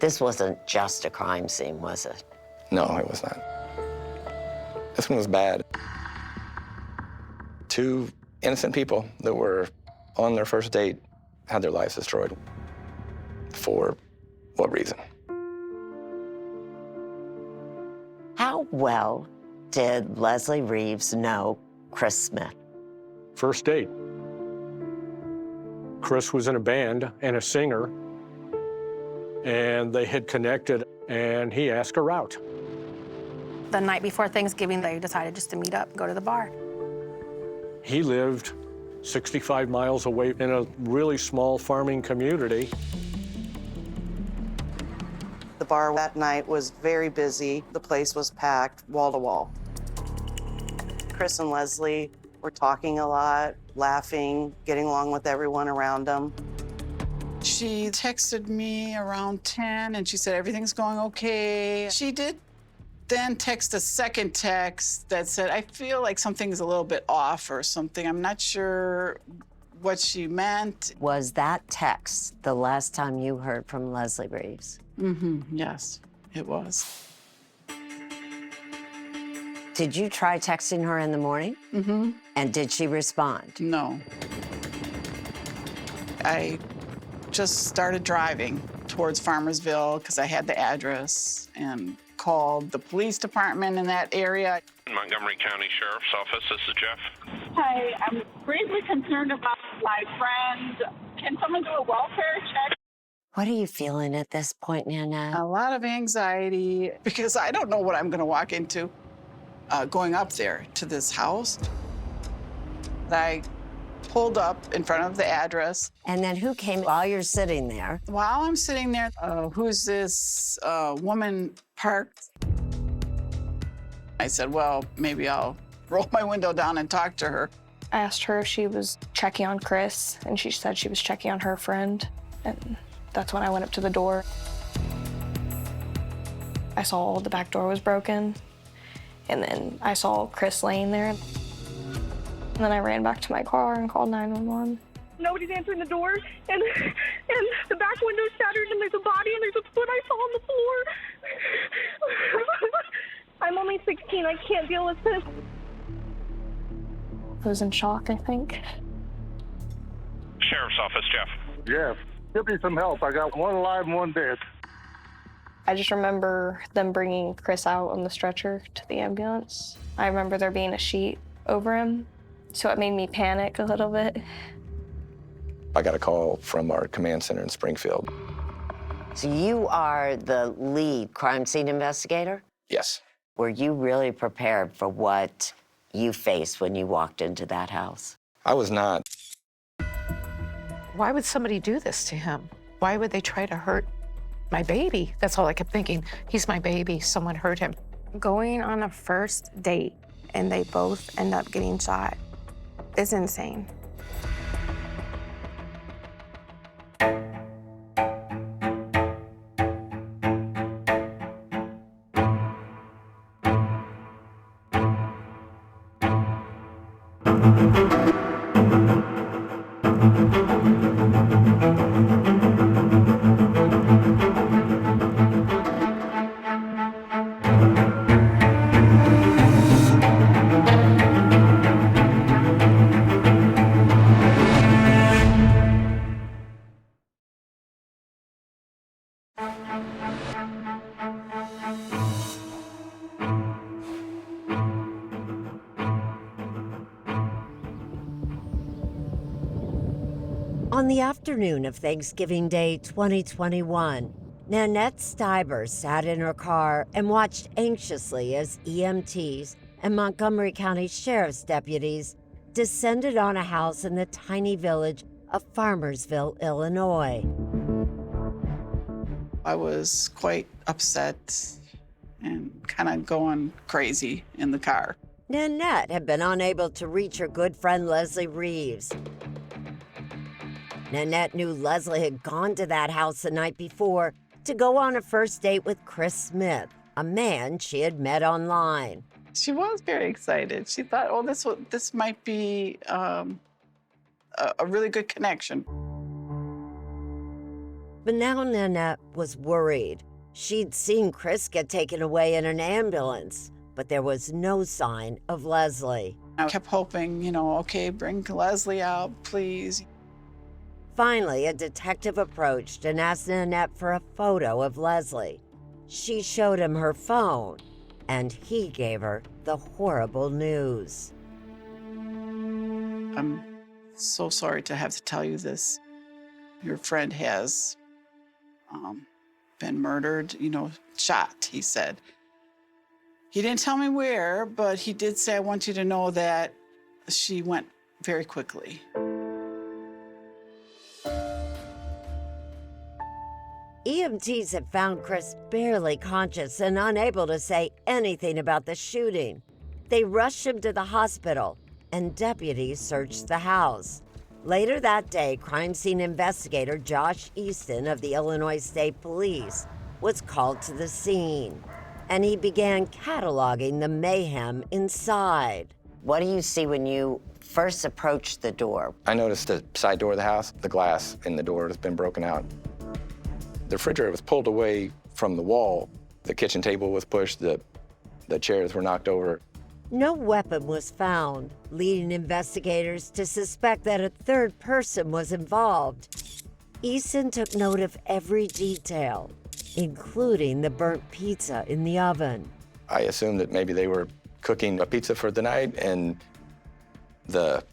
This wasn't just a crime scene, was it? No, it was not. This one was bad. Two innocent people that were on their first date had their lives destroyed. For what reason? How well did Leslie Reeves know Chris Smith? First date. Chris was in a band and a singer, and they had connected, and he asked her out. The night before Thanksgiving, they decided just to meet up and go to the bar. He lived 65 miles away in a really small farming community. The bar that night was very busy. The place was packed, wall to wall. Chris and Leslie were talking a lot, laughing, getting along with everyone around them. She texted me around 10, and she said everything's going okay. She did then text a second text that said, I feel like something's a little bit off or something. I'm not sure what she meant. Was that text the last time you heard from Leslie Reeves? Yes, it was. Did you try texting her in the morning? And did she respond? No. I just started driving towards Farmersville because I had the address and called the police department in that area. Montgomery County Sheriff's Office, this is Jeff. Hi, I'm gravely concerned about my friend. Can someone do a welfare check? What are you feeling at this point, Nana? A lot of anxiety because I don't know what I'm going to walk into going up there to this house. I pulled up in front of the address. And then who came while you're sitting there? While I'm sitting there, who's this woman parked? I said, well, maybe I'll roll my window down and talk to her. I asked her if she was checking on Chris, and she said she was checking on her friend. And that's when I went up to the door. I saw the back door was broken, and then I saw Chris laying there. And then I ran back to my car and called 911. Nobody's answering the door, and the back window's shattered, and there's a body, and there's a foot I saw on the floor. I'm only 16. I can't deal with this. I was in shock, I think. Sheriff's Office, Jeff. Jeff, give me some help. I got one alive and one dead. I just remember them bringing Chris out on the stretcher to the ambulance. I remember there being a sheet over him, so it made me panic a little bit. I got a call from our command center in Springfield. So you are the lead crime scene investigator? Yes. Were you really prepared for what you faced when you walked into that house? I was not. Why would somebody do this to him? Why would they try to hurt my baby? That's all I kept thinking. He's my baby. Someone hurt him. Going on a first date and they both end up getting shot is insane. On the afternoon of Thanksgiving Day 2021, Nanette Stiber sat in her car and watched anxiously as EMTs and Montgomery County Sheriff's deputies descended on a house in the tiny village of Farmersville, Illinois. I was quite upset and kind of going crazy in the car. Nanette had been unable to reach her good friend Leslie Reeves. Nanette knew Leslie had gone to that house the night before to go on a first date with Chris Smith, a man she had met online. She was very excited. She thought, oh, this might be a really good connection. But now Nanette was worried. She'd seen Chris get taken away in an ambulance, but there was no sign of Leslie. I kept hoping, okay, bring Leslie out, please. Finally, a detective approached and asked Nanette for a photo of Leslie. She showed him her phone, and he gave her the horrible news. I'm so sorry to have to tell you this. Your friend has been murdered, shot, he said. He didn't tell me where, but he did say, I want you to know that she went very quickly. EMTs had found Chris barely conscious and unable to say anything about the shooting. They rushed him to the hospital, and deputies searched the house. Later that day, crime scene investigator Josh Easton of the Illinois State Police was called to the scene, and he began cataloging the mayhem inside. What do you see when you first approach the door? I noticed the side door of the house, the glass in the door has been broken out. The refrigerator was pulled away from the wall. The kitchen table was pushed, the chairs were knocked over. No weapon was found, leading investigators to suspect that a third person was involved. Easton took note of every detail, including the burnt pizza in the oven. I assumed that maybe they were cooking a pizza for the night, and the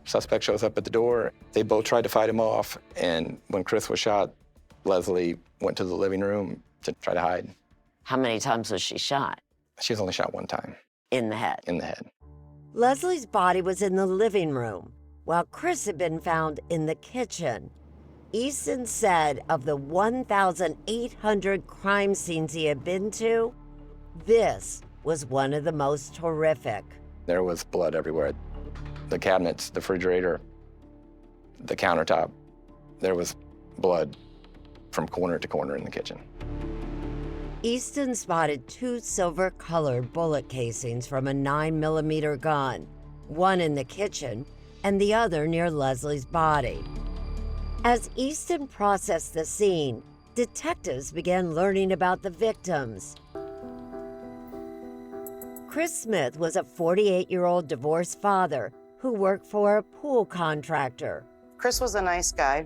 suspect shows up at the door. They both tried to fight him off, and when Chris was shot, Leslie went to the living room to try to hide. How many times was she shot? She was only shot one time. In the head? In the head. Leslie's body was in the living room, while Chris had been found in the kitchen. Easton said of the 1,800 crime scenes he had been to, this was one of the most horrific. There was blood everywhere. The cabinets, the refrigerator, the countertop, there was blood from corner to corner in the kitchen. Easton spotted 2 silver-colored bullet casings from a 9mm gun, one in the kitchen and the other near Leslie's body. As Easton processed the scene, detectives began learning about the victims. Chris Smith was a 48-year-old divorced father who worked for a pool contractor. Chris was a nice guy.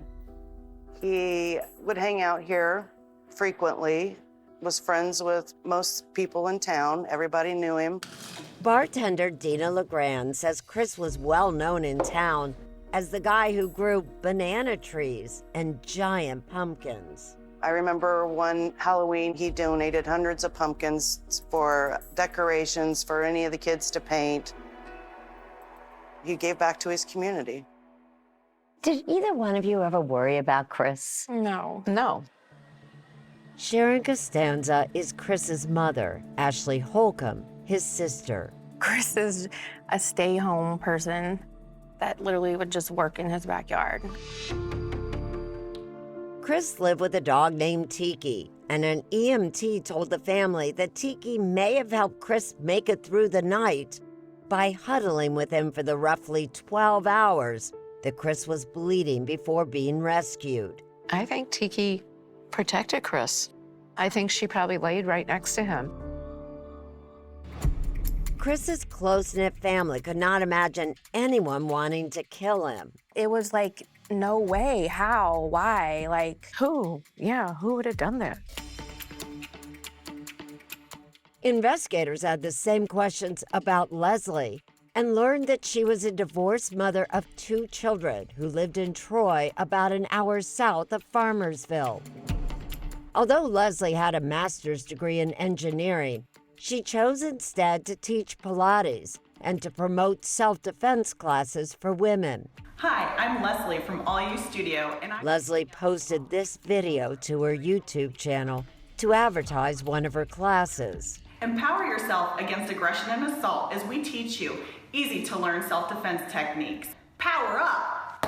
He would hang out here frequently, was friends with most people in town. Everybody knew him. Bartender Dina LeGrand says Chris was well known in town as the guy who grew banana trees and giant pumpkins. I remember one Halloween, he donated hundreds of pumpkins for decorations for any of the kids to paint. He gave back to his community. Did either one of you ever worry about Chris? No. No. Sharon Costanza is Chris's mother, Ashley Holcomb, his sister. Chris is a stay-home person that literally would just work in his backyard. Chris lived with a dog named Tiki, and an EMT told the family that Tiki may have helped Chris make it through the night by huddling with him for the roughly 12 hours that Chris was bleeding before being rescued. I think Tiki protected Chris. I think she probably laid right next to him. Chris's close-knit family could not imagine anyone wanting to kill him. It was like, no way, how, why, like... Who? Yeah, who would have done that? Investigators had the same questions about Leslie and learned that she was a divorced mother of 2 children who lived in Troy, about an hour south of Farmersville. Although Leslie had a master's degree in engineering, she chose instead to teach Pilates and to promote self-defense classes for women. Hi, I'm Leslie from All You Studio, and Leslie posted this video to her YouTube channel to advertise one of her classes. Empower yourself against aggression and assault as we teach you easy-to-learn self-defense techniques. Power up!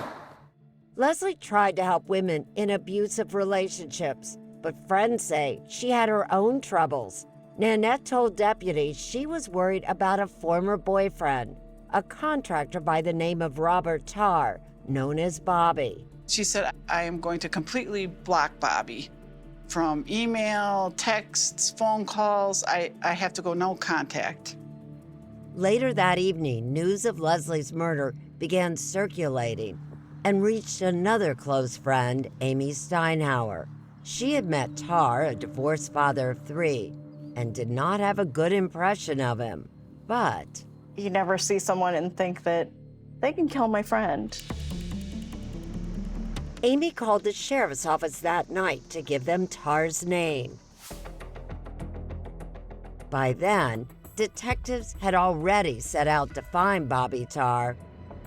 Leslie tried to help women in abusive relationships, but friends say she had her own troubles. Nanette told deputies she was worried about a former boyfriend, a contractor by the name of Robert Tarr, known as Bobby. She said, I am going to completely block Bobby from email, texts, phone calls. I have to go no contact. Later that evening, news of Leslie's murder began circulating and reached another close friend, Amy Steinhauer. She had met Tarr, a divorced father of 3, and did not have a good impression of him. But you never see someone and think that they can kill my friend. Amy called the sheriff's office that night to give them Tarr's name. By then, detectives had already set out to find Bobby Tarr,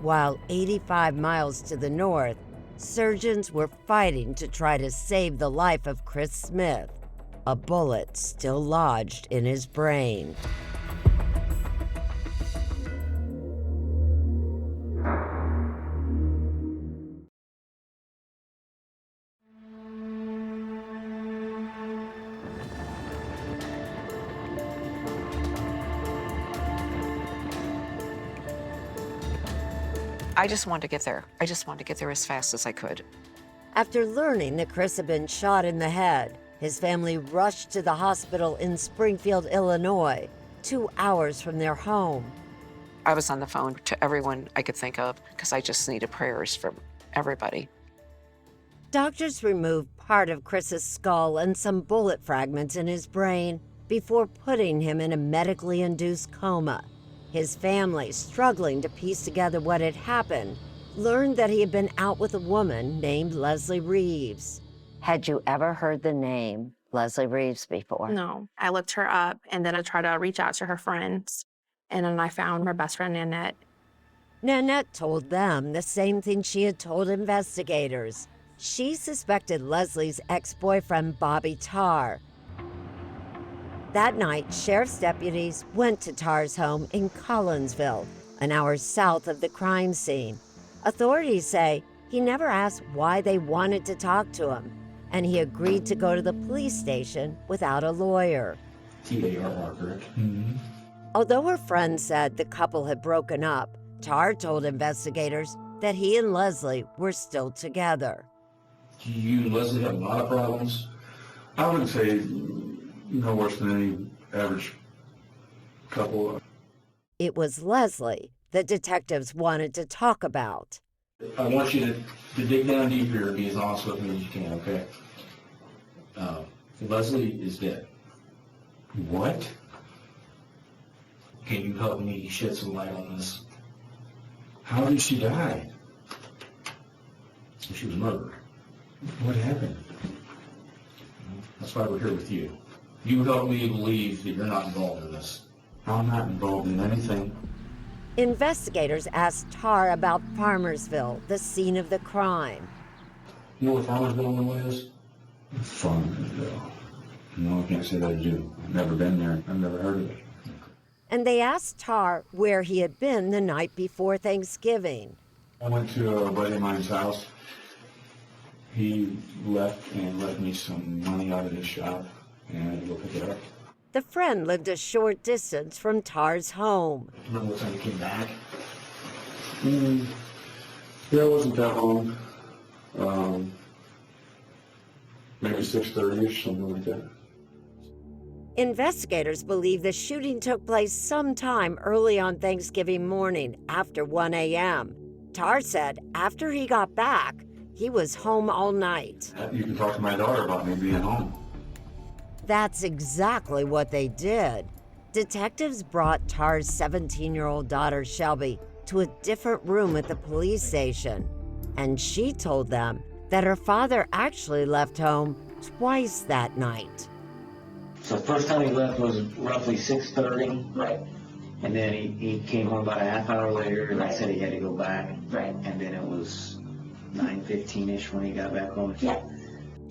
while 85 miles to the north, surgeons were fighting to try to save the life of Chris Smith, a bullet still lodged in his brain. I just wanted to get there. I just wanted to get there as fast as I could. After learning that Chris had been shot in the head, his family rushed to the hospital in Springfield, Illinois, 2 hours from their home. I was on the phone to everyone I could think of because I just needed prayers from everybody. Doctors removed part of Chris's skull and some bullet fragments in his brain before putting him in a medically induced coma. His family, struggling to piece together what had happened, learned that he had been out with a woman named Leslie Reeves. Had you ever heard the name Leslie Reeves before? No. I looked her up, and then I tried to reach out to her friends, and then I found her best friend, Nanette. Nanette told them the same thing she had told investigators. She suspected Leslie's ex-boyfriend, Bobby Tarr. That night, sheriff's deputies went to Tarr's home in Collinsville, an hour south of the crime scene. Authorities say he never asked why they wanted to talk to him, and he agreed to go to the police station without a lawyer. T-A-R-R, correct? Mm-hmm. Although her friend said the couple had broken up, Tarr told investigators that he and Leslie were still together. You and Leslie have a lot of problems. I wouldn't say no worse than any average couple. It was Leslie the detectives wanted to talk about. I want you to dig down deep here and be as honest with me as you can, okay? Leslie is dead. What? Can you help me shed some light on this? How did she die? She was murdered. What happened? That's why we're here with you. You help me believe that you're not involved in this. I'm not involved in anything. Investigators asked Tarr about Farmersville, the scene of the crime. You know what Farmersville is? Farmersville. No, I can't say that I do. I've never been there. I've never heard of it. And they asked Tarr where he had been the night before Thanksgiving. I went to a buddy of mine's house. He left and left me some money out of his shop, and I had to go pick it up. The friend lived a short distance from Tarr's home. Remember what time he came back? Yeah, it wasn't that long. Maybe 6:30ish, something like that. Investigators believe the shooting took place sometime early on Thanksgiving morning after 1 a.m. Tarr said after he got back, he was home all night. You can talk to my daughter about me being home. That's exactly what they did. Detectives brought Tarr's 17-year-old daughter, Shelby, to a different room at the police station, and she told them that her father actually left home twice that night. So the first time he left was roughly 6:30. Right. And then he came home about a half hour later, and Right. I said he had to go back. Right. And then it was 9:15ish when he got back home. Yeah.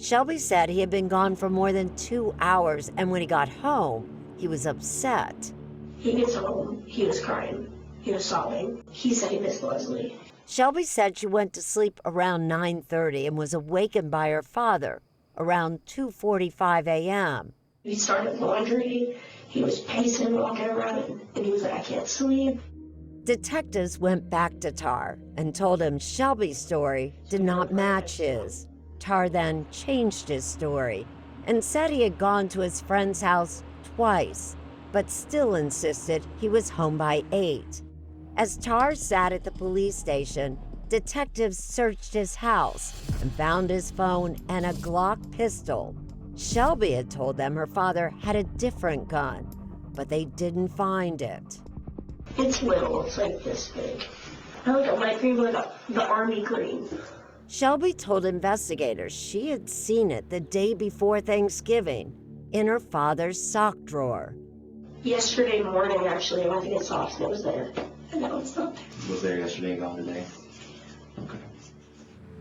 Shelby said he had been gone for more than 2 hours, and when he got home, he was upset. He gets home. He was crying. He was sobbing. He said he missed Leslie. Shelby said she went to sleep around 9:30 and was awakened by her father around 2:45 a.m. He started laundry. He was pacing, walking around, and he was like, I can't sleep. Detectives went back to Tarr and told him Shelby's story did not match his. Tarr then changed his story and said he had gone to his friend's house twice, but still insisted he was home by 8. As Tarr sat at the police station, detectives searched his house and found his phone and a Glock pistol. Shelby had told them her father had a different gun, but they didn't find it. It's little, it's like this big. I look at my green with the army green. Shelby told investigators she had seen it the day before Thanksgiving in her father's sock drawer. Yesterday morning, actually, I went to get socks and it was there. And now it's not there. It was there yesterday and gone today.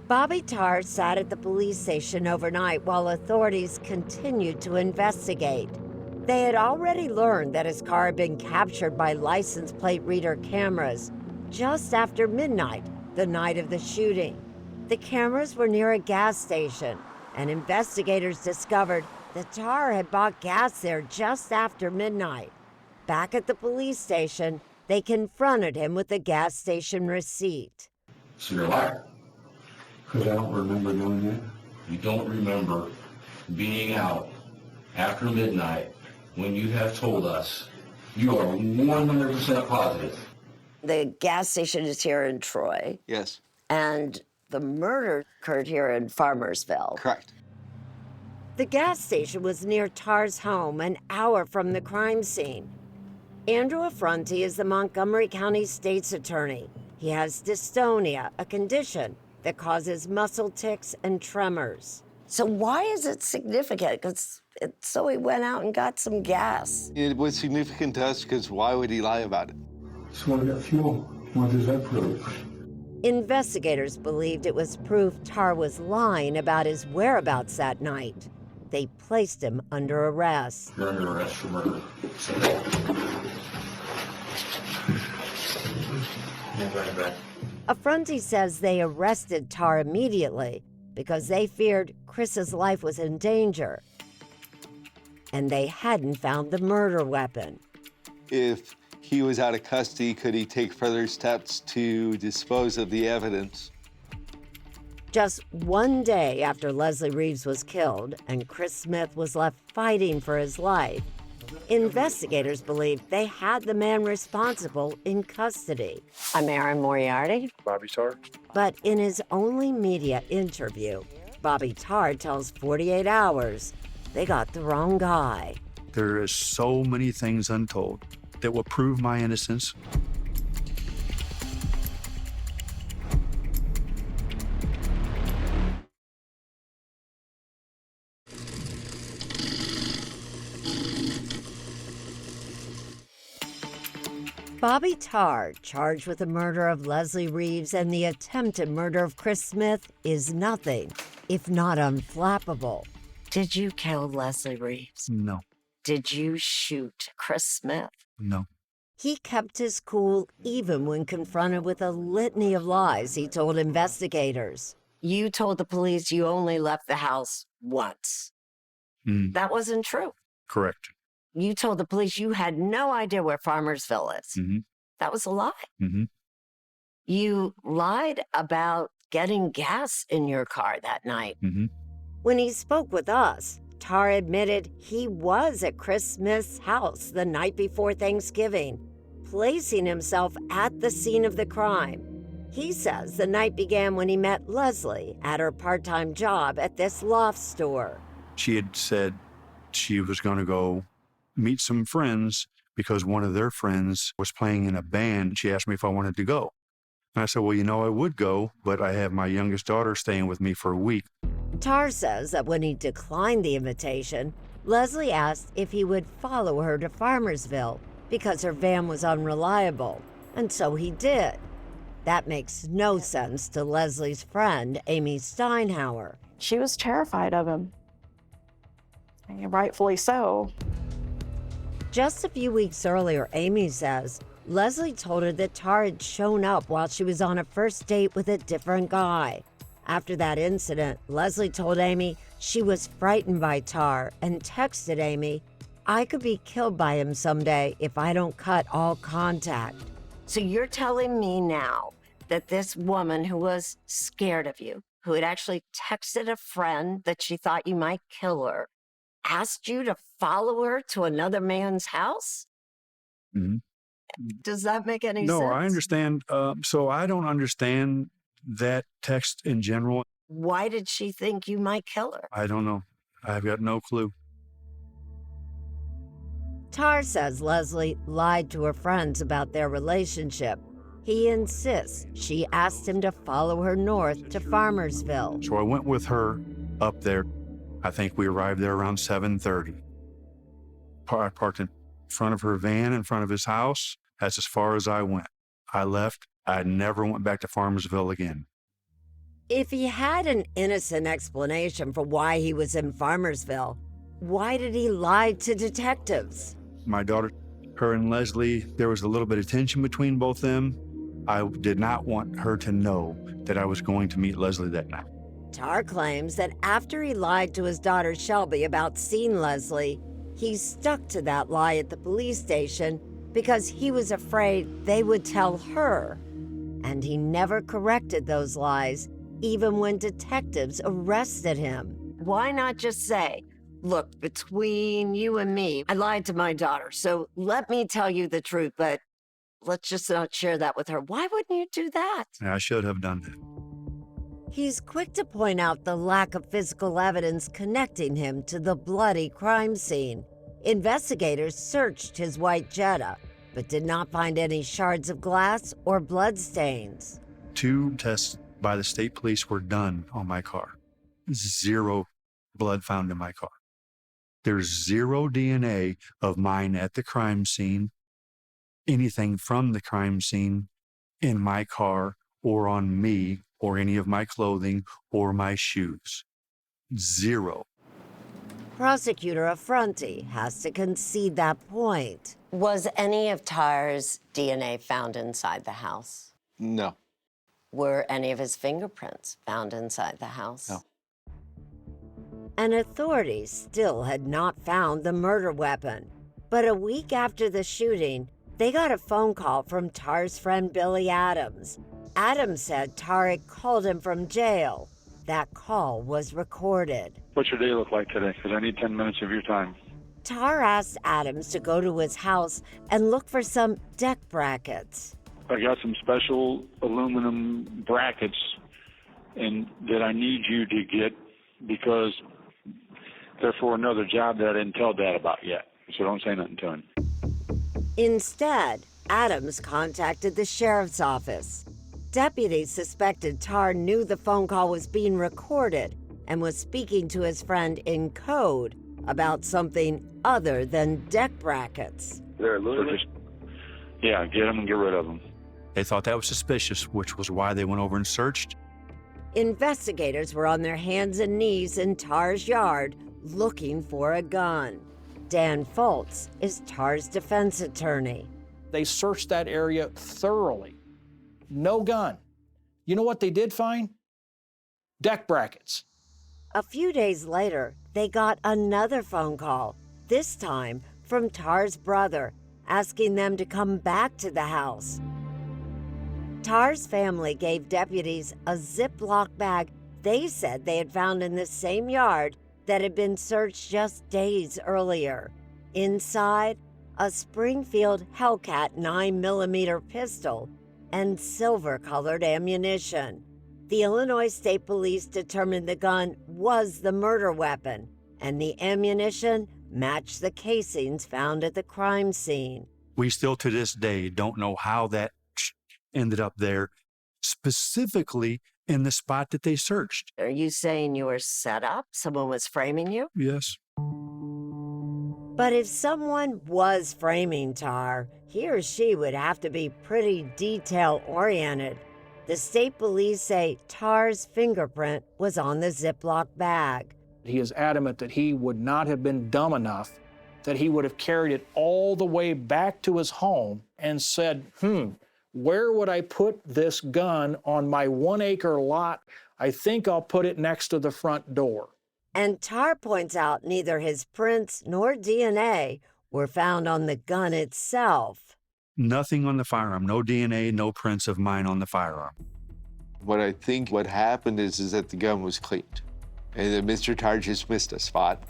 Bobby Tarr sat at the police station overnight while authorities continued to investigate. They had already learned that his car had been captured by license plate reader cameras just after midnight, the night of the shooting. The cameras were near a gas station, and investigators discovered that Tarr had bought gas there just after midnight. Back at the police station, they confronted him with the gas station receipt. So you're a liar. Because I don't remember doing that. You don't remember being out after midnight when you have told us you are 100% positive. The gas station is here in Troy. Yes. And the murder occurred here in Farmersville. Correct. The gas station was near Tarr's home, an hour from the crime scene. Andrew Affronti is the Montgomery County State's attorney. He has dystonia, a condition that causes muscle tics and tremors. So why is it significant? So he went out and got some gas. It was significant to us because why would he lie about it? So I got fuel. What does that prove? Investigators believed it was proof Tarr was lying about his whereabouts that night. They placed him under arrest. You're under arrest for murder. Affronti says they arrested Tarr immediately because they feared Chris's life was in danger. And they hadn't found the murder weapon. If he was out of custody, could he take further steps to dispose of the evidence? Just one day after Leslie Reeves was killed and Chris Smith was left fighting for his life, investigators believed they had the man responsible in custody. I'm Erin Moriarty. Bobby Tarr. But in his only media interview, Bobby Tarr tells 48 Hours they got the wrong guy. There is so many things untold that will prove my innocence. Bobby Tarr, charged with the murder of Leslie Reeves and the attempted murder of Chris Smith, is nothing if not unflappable. Did you kill Leslie Reeves? No. Did you shoot Chris Smith? No. He kept his cool even when confronted with a litany of lies he told investigators. You told the police you only left the house once. That wasn't true. Correct. You told the police you had no idea where Farmersville is. That was a lie. You lied about getting gas in your car that night. When he spoke with us, Tarr admitted he was at Chris Smith's house the night before Thanksgiving, placing himself at the scene of the crime. He says the night began when he met Leslie at her part-time job at this loft store. She had said she was going to go meet some friends because one of their friends was playing in a band. She asked me if I wanted to go. And I said, well, you know, I would go, but I have my youngest daughter staying with me for a week. Tarr says that when he declined the invitation, Leslie asked if he would follow her to Farmersville because her van was unreliable, and so he did. That makes no sense to Leslie's friend, Amy Steinhauer. She was terrified of him. And rightfully so. Just a few weeks earlier, Amy says, Leslie told her that Tarr had shown up while she was on a first date with a different guy. After that incident, Leslie told Amy she was frightened by Tarr and texted Amy, "I could be killed by him someday if I don't cut all contact." So you're telling me now that this woman who was scared of you, who had actually texted a friend that she thought you might kill her, asked you to follow her to another man's house? Mm-hmm. Does that make any sense? No, I understand. So I don't understand that text in general. Why did she think you might kill her? I don't know. I've got no clue. Tarr says Leslie lied to her friends about their relationship. He insists she asked him to follow her north to Farmersville. So I went with her up there. I think we arrived there around 7:30. I parked in front of her van in front of his house. That's as far as I went. I left. I never went back to Farmersville again. If he had an innocent explanation for why he was in Farmersville, why did he lie to detectives? My daughter, her and Leslie, there was a little bit of tension between both them. I did not want her to know that I was going to meet Leslie that night. Tarr claims that after he lied to his daughter Shelby about seeing Leslie, he stuck to that lie at the police station because he was afraid they would tell her. And he never corrected those lies, even when detectives arrested him. Why not just say, look, between you and me, I lied to my daughter, so let me tell you the truth, but let's just not share that with her. Why wouldn't you do that? I should have done that. He's quick to point out the lack of physical evidence connecting him to the bloody crime scene. Investigators searched his white Jetta, but did not find any shards of glass or bloodstains. 2 tests by the state police were done on my car. 0 blood found in my car. There's 0 DNA of mine at the crime scene, anything from the crime scene in my car or on me or any of my clothing or my shoes. 0. Prosecutor Affronti has to concede that point. Was any of Tarr's DNA found inside the house? No. Were any of his fingerprints found inside the house? No. And authorities still had not found the murder weapon. But a week after the shooting, they got a phone call from Tarr's friend Billy Adams. Adams said Tarr had called him from jail. That call was recorded. What's your day look like today? Because I need 10 minutes of your time. Tarr asked Adams to go to his house and look for some deck brackets. I got some special aluminum brackets and that I need you to get because they're for another job that I didn't tell Dad about yet. So don't say nothing to him. Instead, Adams contacted the sheriff's office. Deputies suspected Tarr knew the phone call was being recorded and was speaking to his friend in code about something other than deck brackets. They're aluminum? Yeah, get them and get rid of them. They thought that was suspicious, which was why they went over and searched. Investigators were on their hands and knees in Tarr's yard looking for a gun. Dan Foltz is Tarr's defense attorney. They searched that area thoroughly. No gun. You know what they did find? Deck brackets. A few days later, they got another phone call, this time from Tarr's brother, asking them to come back to the house. Tarr's family gave deputies a Ziploc bag they said they had found in the same yard that had been searched just days earlier. Inside, a Springfield Hellcat 9mm pistol and silver-colored ammunition. The Illinois State Police determined the gun was the murder weapon, and the ammunition matched the casings found at the crime scene. We still to this day don't know how that ended up there, specifically in the spot that they searched. Are you saying you were set up? Someone was framing you? Yes. But if someone was framing Tarr, he or she would have to be pretty detail-oriented. The state police say Tarr's fingerprint was on the Ziploc bag. He is adamant that he would not have been dumb enough that he would have carried it all the way back to his home and said, where would I put this gun on my 1-acre lot? I think I'll put it next to the front door. And Tarr points out neither his prints nor DNA were found on the gun itself. Nothing on the firearm, no DNA, no prints of mine on the firearm. What I think what happened is that the gun was cleaned and that Mr. Tarr just missed a spot.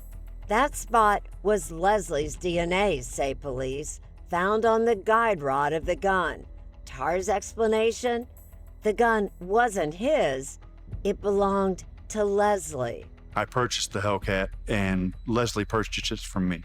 That spot was Leslie's DNA, say police, found on the guide rod of the gun. Tarr's explanation? The gun wasn't his, it belonged to Leslie. I purchased the Hellcat and Leslie purchased it from me.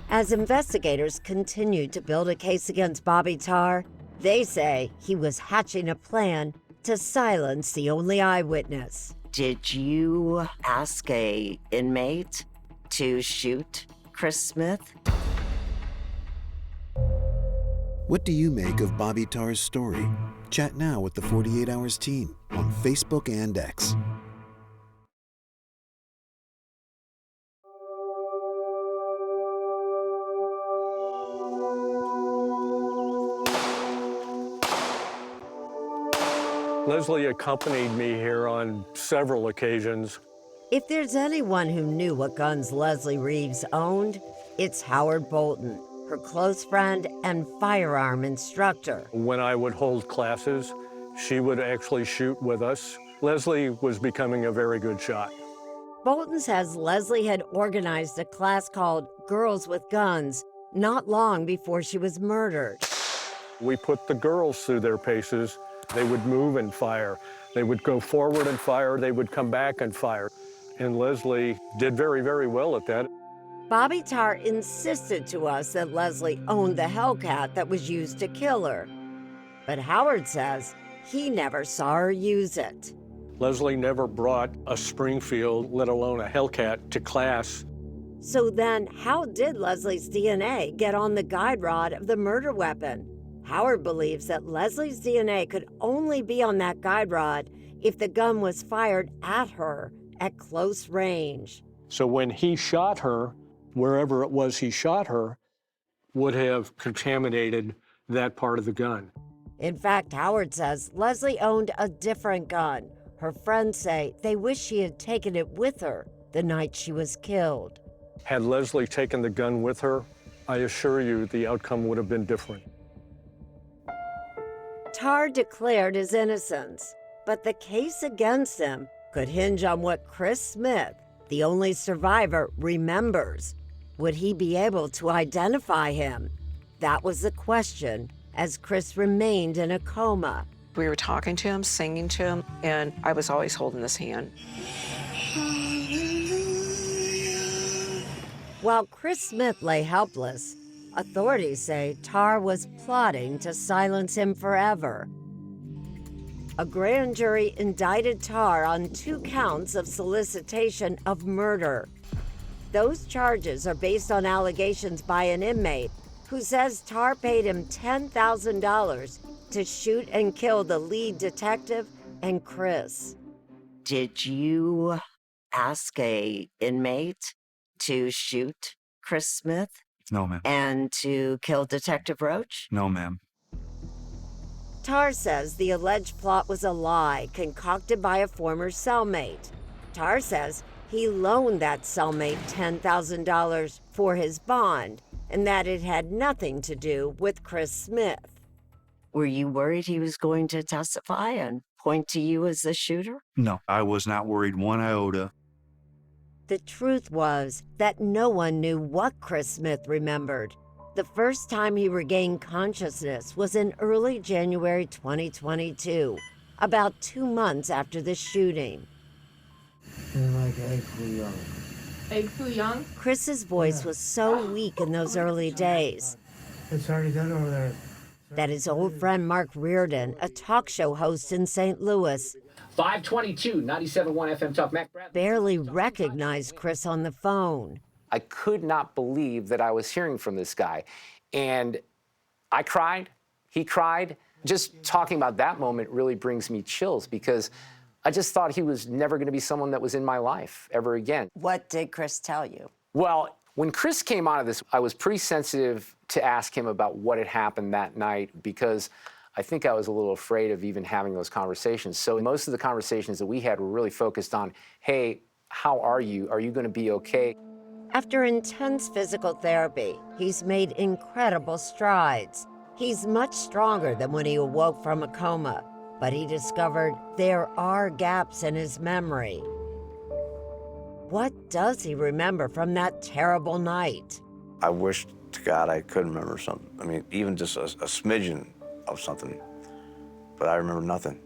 As investigators continued to build a case against Bobby Tarr, they say he was hatching a plan to silence the only eyewitness. Did you ask a inmate to shoot Chris Smith? What do you make of Bobby Tarr's story? Chat now with the 48 Hours team on Facebook and X. Leslie accompanied me here on several occasions. If there's anyone who knew what guns Leslie Reeves owned, it's Howard Bolton, her close friend and firearm instructor. When I would hold classes, she would actually shoot with us. Leslie was becoming a very good shot. Bolton says Leslie had organized a class called Girls with Guns not long before she was murdered. We put the girls through their paces. They would move and fire. They would go forward and fire. They would come back and fire. And Leslie did very, very well at that. Bobby Tarr insisted to us that Leslie owned the Hellcat that was used to kill her. But Howard says he never saw her use it. Leslie never brought a Springfield, let alone a Hellcat, to class. So then, how did Leslie's DNA get on the guide rod of the murder weapon? Howard believes that Leslie's DNA could only be on that guide rod if the gun was fired at her at close range. So when he shot her, wherever it was he shot her, would have contaminated that part of the gun. In fact, Howard says Leslie owned a different gun. Her friends say they wish she had taken it with her the night she was killed. Had Leslie taken the gun with her, I assure you the outcome would have been different. Tarr declared his innocence, but the case against him could hinge on what Chris Smith, the only survivor, remembers. Would he be able to identify him? That was the question as Chris remained in a coma. We were talking to him, singing to him, and I was always holding his hand. While Chris Smith lay helpless, authorities say Tarr was plotting to silence him forever. A grand jury indicted Tarr on 2 counts of solicitation of murder. Those charges are based on allegations by an inmate who says Tarr paid him $10,000 to shoot and kill the lead detective and Chris. Did you ask a inmate to shoot Chris Smith? No, ma'am. And to kill Detective Roach? No, ma'am. Tarr says the alleged plot was a lie concocted by a former cellmate. Tarr says he loaned that cellmate $10,000 for his bond and that it had nothing to do with Chris Smith. Were you worried he was going to testify and point to you as the shooter? No, I was not worried one iota. The truth was that no one knew what Chris Smith remembered. The first time he regained consciousness was in early January 2022, about 2 months after the shooting. Like egg foo young. Egg foo young? Chris's voice was so weak in those early days It's already done over there. that his old friend Mark Reardon, a talk show host in St. Louis, 522, 97.1 FM Talk. Mac Bradley. barely recognized Chris on the phone. I could not believe that I was hearing from this guy. And I cried, he cried. Just talking about that moment really brings me chills because I just thought he was never going to be someone that was in my life ever again. What did Chris tell you? Well, when Chris came out of this, I was pretty sensitive to ask him about what had happened that night because I think I was a little afraid of even having those conversations. So most of the conversations that we had were really focused on, hey, how are you? Are you going to be okay? After intense physical therapy, he's made incredible strides. He's much stronger than when he awoke from a coma, but he discovered there are gaps in his memory. What does he remember from that terrible night? I wish to God I could remember something. I mean, even just a smidgen of something, but I remember nothing.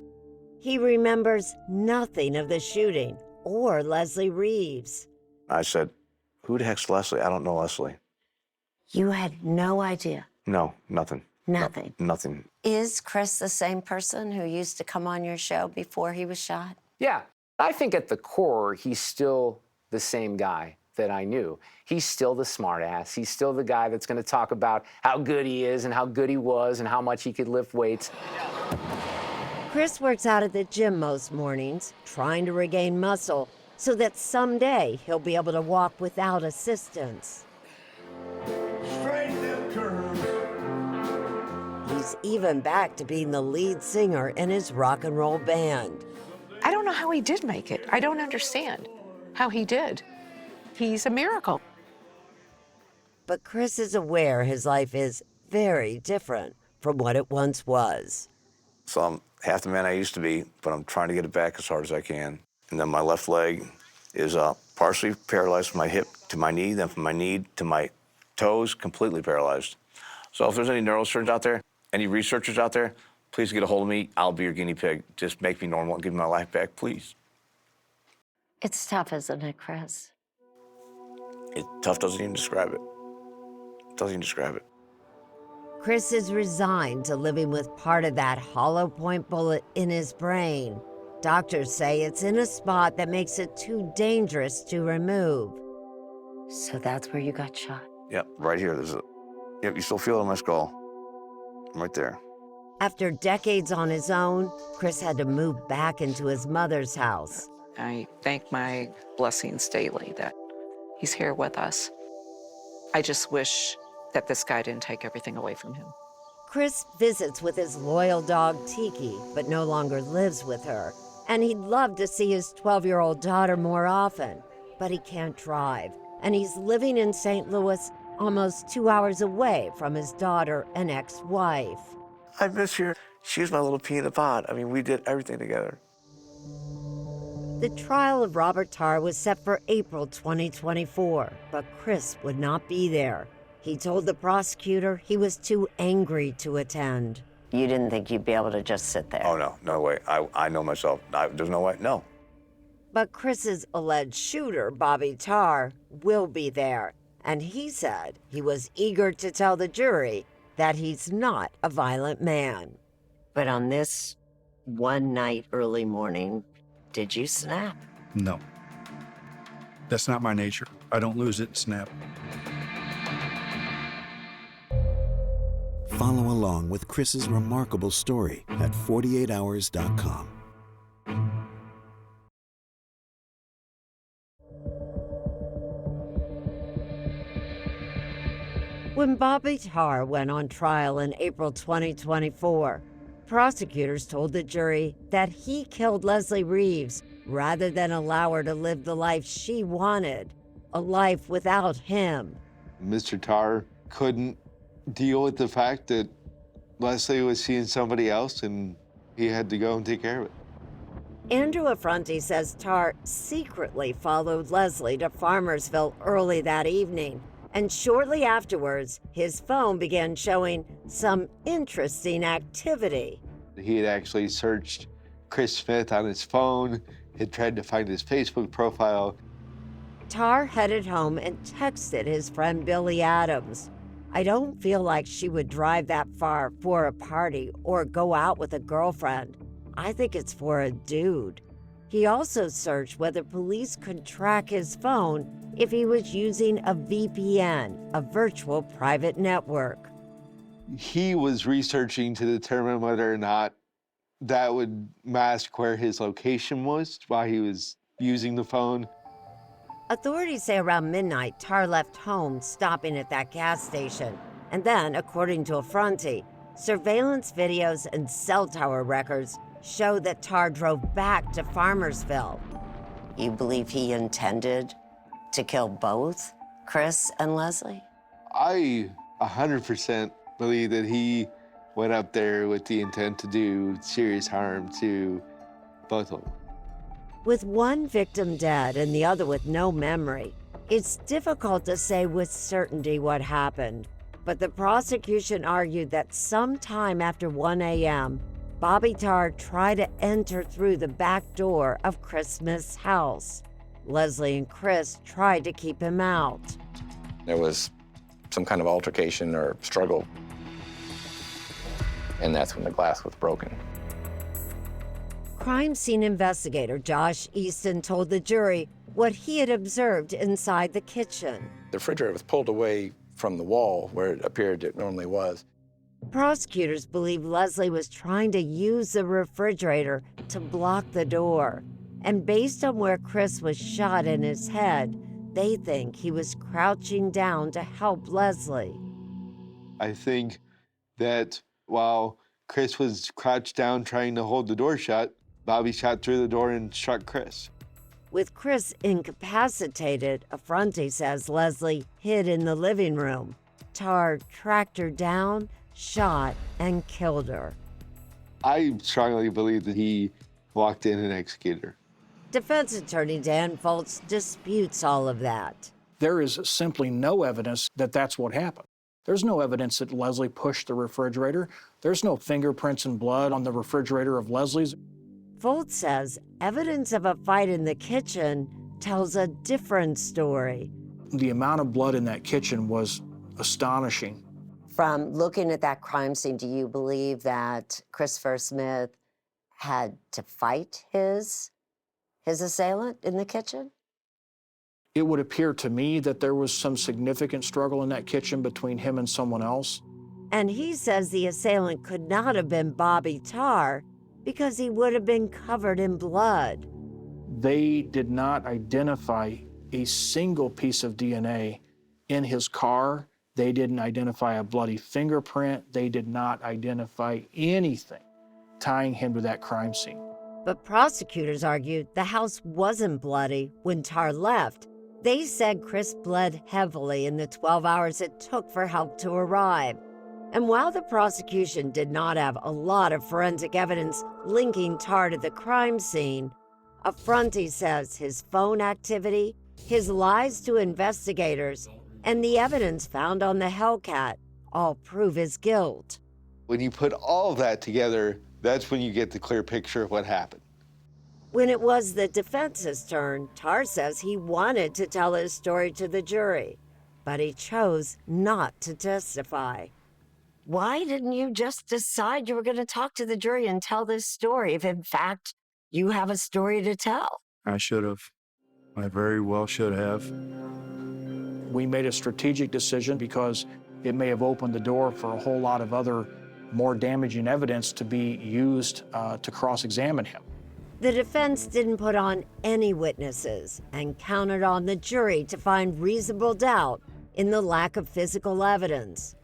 He remembers nothing of the shooting or Leslie Reeves. I said, who the heck's Leslie? I don't know Leslie. You had no idea? No, nothing. Nothing? No, nothing. Is Chris the same person who used to come on your show before he was shot? Yeah, I think at the core, he's still the same guy that I knew. He's still the smartass. He's still the guy that's going to talk about how good he is and how good he was and how much he could lift weights. Chris works out at the gym most mornings, trying to regain muscle so that someday he'll be able to walk without assistance. Straighten them curves. He's even back to being the lead singer in his rock and roll band. I don't know how he did make it. I don't understand how he did. He's a miracle. But Chris is aware his life is very different from what it once was. So I'm half the man I used to be, but I'm trying to get it back as hard as I can. And then my left leg is partially paralyzed from my hip to my knee, then from my knee to my toes, completely paralyzed. So if there's any neurosurgeons out there, any researchers out there, please get a hold of me. I'll be your guinea pig. Just make me normal and give me my life back, please. It's tough, isn't it, Chris? Tough doesn't even describe it. Doesn't even describe it. Chris is resigned to living with part of that hollow point bullet in his brain. Doctors say it's in a spot that makes it too dangerous to remove. So that's where you got shot? Yep, right here. Yep, you still feel it in my skull. Right there. After decades on his own, Chris had to move back into his mother's house. I thank my blessings daily that he's here with us. I just wish that this guy didn't take everything away from him. Chris visits with his loyal dog, Tiki, but no longer lives with her. And he'd love to see his 12-year-old daughter more often, but he can't drive. And he's living in St. Louis, almost 2 hours away from his daughter and ex-wife. I miss her. She was my little pea in the pod. I mean, we did everything together. The trial of Robert Tarr was set for April 2024, but Chris would not be there. He told the prosecutor he was too angry to attend. You didn't think you'd be able to just sit there? Oh, no, no way. I know myself. There's no way, no. But Chris's alleged shooter, Bobby Tarr, will be there. And he said he was eager to tell the jury that he's not a violent man. But on this one night early morning, did you snap? No. That's not my nature. I don't lose it and snap. Follow along with Chris's remarkable story at 48hours.com. When Bobby Tarr went on trial in April 2024, prosecutors told the jury that he killed Leslie Reeves rather than allow her to live the life she wanted, a life without him. Mr. Tarr couldn't deal with the fact that Leslie was seeing somebody else and he had to go and take care of it. Andrew Affronti says Tarr secretly followed Leslie to Farmersville early that evening, and shortly afterwards, his phone began showing some interesting activity. He had actually searched Chris Smith on his phone, had tried to find his Facebook profile. Tarr headed home and texted his friend Billy Adams. I don't feel like she would drive that far for a party or go out with a girlfriend. I think it's for a dude. He also searched whether police could track his phone if he was using a VPN, a virtual private network. He was researching to determine whether or not that would mask where his location was while he was using the phone. Authorities say around midnight, Tarr left home, stopping at that gas station. And then, according to Affronti, surveillance videos and cell tower records show that Tarr drove back to Farmersville. You believe he intended to kill both Chris and Leslie? I 100% believe that he went up there with the intent to do serious harm to both of them. With one victim dead and the other with no memory, it's difficult to say with certainty what happened. But the prosecution argued that sometime after 1 a.m., Bobby Tarr tried to enter through the back door of Chris Smith's house. Leslie and Chris tried to keep him out. There was some kind of altercation or struggle, and that's when the glass was broken. Crime scene investigator Josh Easton told the jury what he had observed inside the kitchen. The refrigerator was pulled away from the wall where it appeared it normally was. Prosecutors believe Leslie was trying to use the refrigerator to block the door. And based on where Chris was shot in his head, they think he was crouching down to help Leslie. I think that while Chris was crouched down trying to hold the door shut, Bobby shot through the door and struck Chris. With Chris incapacitated, Affronti says Leslie hid in the living room. Tarr tracked her down, shot, and killed her. I strongly believe that he walked in and executed her. Defense attorney Dan Foltz disputes all of that. There is simply no evidence that that's what happened. There's no evidence that Leslie pushed the refrigerator. There's no fingerprints and blood on the refrigerator of Leslie's. Foltz says evidence of a fight in the kitchen tells a different story. The amount of blood in that kitchen was astonishing. From looking at that crime scene, do you believe that Christopher Smith had to fight his assailant in the kitchen? It would appear to me that there was some significant struggle in that kitchen between him and someone else. And he says the assailant could not have been Bobby Tarr because he would have been covered in blood. They did not identify a single piece of DNA in his car. They didn't identify a bloody fingerprint. They did not identify anything tying him to that crime scene. But prosecutors argued the house wasn't bloody when Tarr left. They said Chris bled heavily in the 12 hours it took for help to arrive. And while the prosecution did not have a lot of forensic evidence linking Tarr to the crime scene, Affronti says his phone activity, his lies to investigators, and the evidence found on the Hellcat all prove his guilt. When you put all of that together, that's when you get the clear picture of what happened. When it was the defense's turn, Tarr says he wanted to tell his story to the jury, but he chose not to testify. Why didn't you just decide you were going to talk to the jury and tell this story if, in fact, you have a story to tell? I should have. I very well should have. We made a strategic decision because it may have opened the door for a whole lot of other more damaging evidence to be used to cross-examine him. The defense didn't put on any witnesses and counted on the jury to find reasonable doubt in the lack of physical evidence.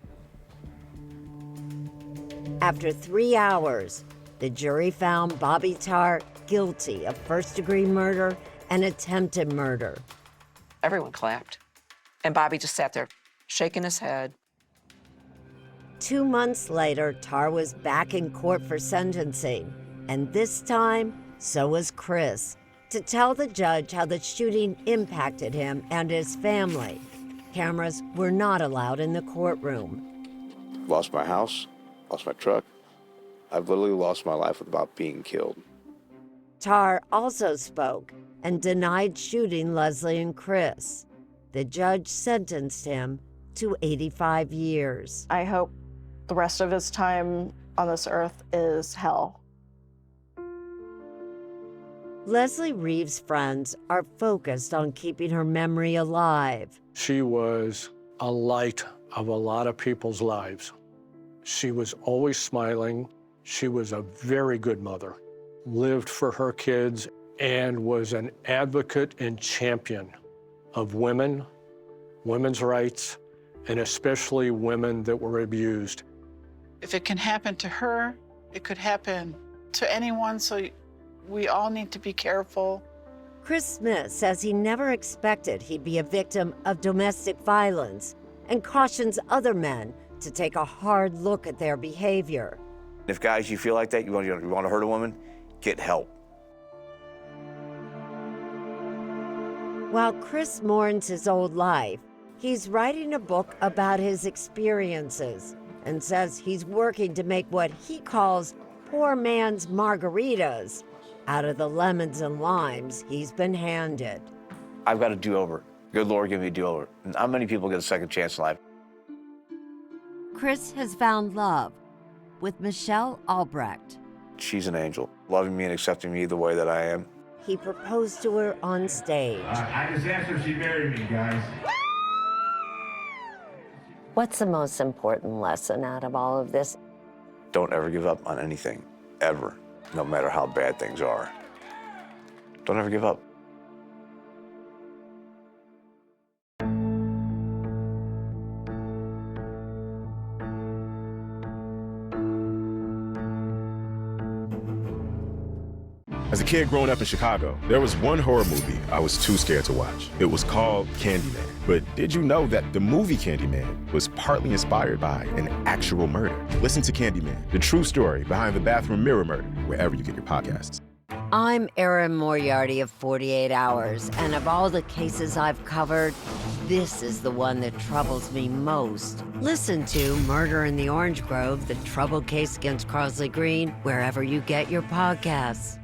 After 3 hours, the jury found Bobby Tarr guilty of first-degree murder and attempted murder. Everyone clapped. And Bobby just sat there, shaking his head. 2 months later, Tarr was back in court for sentencing, and this time, so was Chris, to tell the judge how the shooting impacted him and his family. Cameras were not allowed in the courtroom. Lost my house, lost my truck. I've literally lost my life without being killed. Tarr also spoke and denied shooting Leslie and Chris. The judge sentenced him to 85 years. I hope the rest of his time on this earth is hell. Leslie Reeves' friends are focused on keeping her memory alive. She was a light of a lot of people's lives. She was always smiling. She was a very good mother, lived for her kids, and was an advocate and champion of women, women's rights, and especially women that were abused. If it can happen to her, it could happen to anyone, so we all need to be careful. Chris Smith says he never expected he'd be a victim of domestic violence and cautions other men to take a hard look at their behavior. If guys, you feel like that, you want to hurt a woman, get help. While Chris mourns his old life, he's writing a book about his experiences and says he's working to make what he calls poor man's margaritas out of the lemons and limes he's been handed. I've got a do-over. Good Lord, give me a do-over. Not many people get a second chance in life. Chris has found love with Michelle Albrecht. She's an angel, loving me and accepting me the way that I am. He proposed to her on stage. I just asked her if she'd marry me, guys. What's the most important lesson out of all of this? Don't ever give up on anything, ever, no matter how bad things are. Don't ever give up. As a kid growing up in Chicago, there was one horror movie I was too scared to watch. It was called Candyman. But did you know that the movie Candyman was partly inspired by an actual murder? Listen to Candyman, the true story behind the bathroom mirror murder, wherever you get your podcasts. I'm Erin Moriarty of 48 Hours, and of all the cases I've covered, this is the one that troubles me most. Listen to Murder in the Orange Grove, the troubled case against Crosley Green, wherever you get your podcasts.